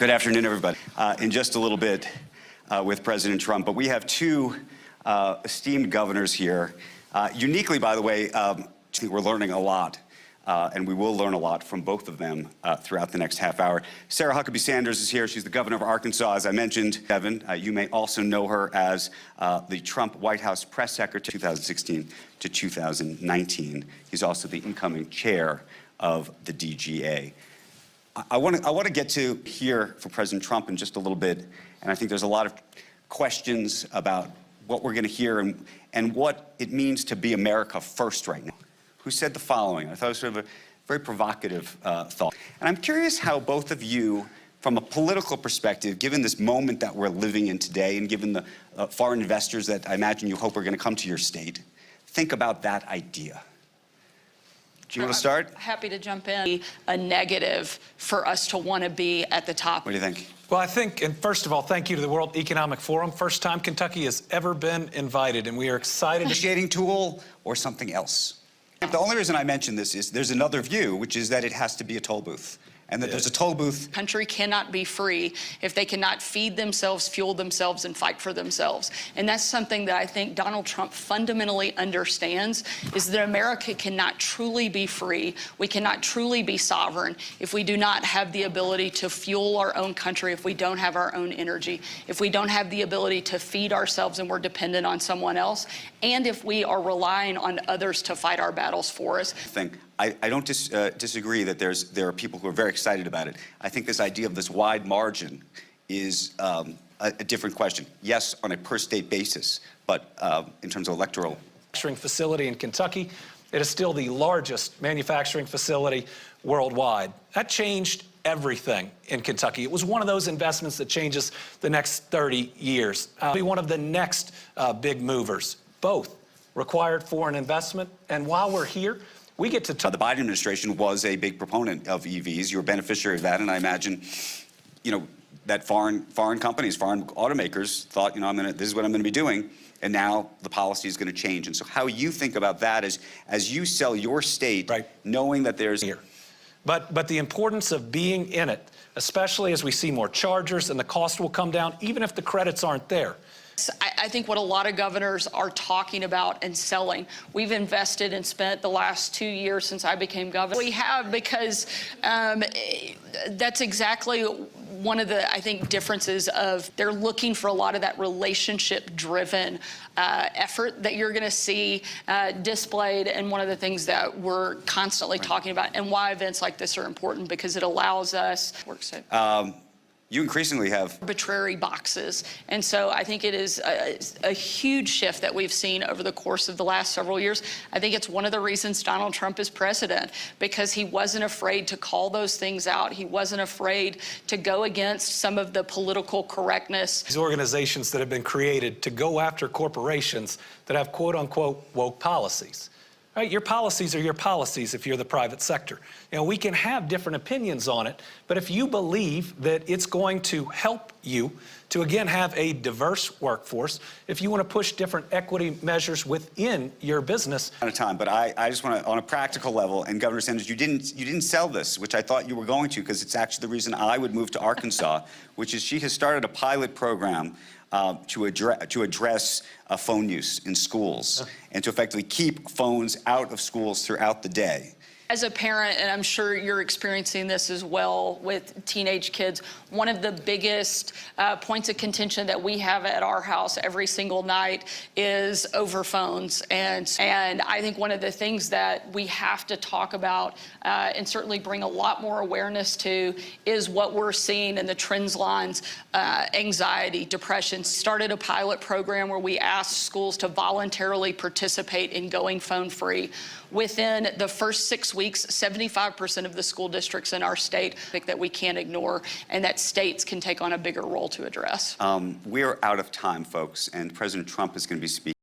Good afternoon, everybody. In just a little bit with President Trump, but we have two esteemed governors here. Uniquely, by the way, we're learning a lot, and we will learn a lot from both of them throughout the next half hour. Sarah Huckabee Sanders is here. She's the governor of Arkansas, as I mentioned. Kevin, you may also know her as the Trump White House press secretary 2016 to 2019. He's also the incoming chair of the DGA. I want to get to here for President Trump in just a little bit, and I think there's a lot of questions about what we're going to hear and what it means to be America first right now. Who said the following? I thought it was sort of a very provocative thought. And I'm curious how both of you, from a political perspective, given this moment that we're living in today and given the foreign investors that I imagine you hope are going to come to your state, think about that idea. Do you want to start? Happy to jump in. A negative for us to want to be at the top. What do you think? Well, I think, and first of all, thank you to the World Economic Forum. First time Kentucky has ever been invited, and we are excited. Negotiating tool or something else? The only reason I mention this is there's another view, which is that it has to be a toll booth. And that there's a toll booth. Country cannot be free if they cannot feed themselves, fuel themselves, and fight for themselves. And that's something that I think Donald Trump fundamentally understands, is that America cannot truly be free. We cannot truly be sovereign if we do not have the ability to fuel our own country, if we don't have our own energy, if we don't have the ability to feed ourselves and we're dependent on someone else, and if we are relying on others to fight our battles for us. I don't disagree that there are people who are very excited about it. I think this idea of this wide margin is a different question. Yes, on a per-state basis, but in terms of electoral. Manufacturing facility in Kentucky, it is still the largest manufacturing facility worldwide. That changed everything in Kentucky. It was one of those investments that changes the next 30 years. Be one of the next big movers. Both required foreign investment, and while we're here, we get to the Biden administration was a big proponent of EVs. You're a beneficiary of that, and I imagine, you know, that foreign companies, foreign automakers thought, you know, this is what I'm going to be doing, and now the policy is going to change. And so, how you think about that as you sell your state, right, knowing that there's here, but the importance of being in it, especially as we see more chargers, and the cost will come down, even if the credits aren't there. I think what a lot of governors are talking about and selling. We've invested and spent the last 2 years since I became governor. We have, because that's exactly one of the, I think, differences of they're looking for a lot of that relationship-driven effort that you're going to see displayed, and one of the things that we're constantly talking about, and why events like this are important, because it allows us. You increasingly have arbitrary boxes. And so I think it is a huge shift that we've seen over the course of the last several years. I think it's one of the reasons Donald Trump is president, because he wasn't afraid to call those things out. He wasn't afraid to go against some of the political correctness. These organizations that have been created to go after corporations that have quote-unquote woke policies. Right, your policies are your policies if you're the private sector. You know, we can have different opinions on it, but if you believe that it's going to help you to, again, have a diverse workforce, if you want to push different equity measures within your business. Out of time, but I just want to, on a practical level, and Governor Sanders, you didn't sell this, which I thought you were going to, because it's actually the reason I would move to Arkansas, which is she has started a pilot program to address phone use in schools and to effectively keep phones out of schools throughout the day. As a parent, and I'm sure you're experiencing this as well with teenage kids, one of the biggest points of contention that we have at our house every single night is over phones. And I think one of the things that we have to talk about and certainly bring a lot more awareness to is what we're seeing in the trends lines, anxiety, depression. Started a pilot program where we asked schools to voluntarily participate in going phone-free. Within the first 6 weeks, 75% of the school districts in our state think that we can't ignore, and that states can take on a bigger role to address. We're out of time, folks, and President Trump is going to be speaking.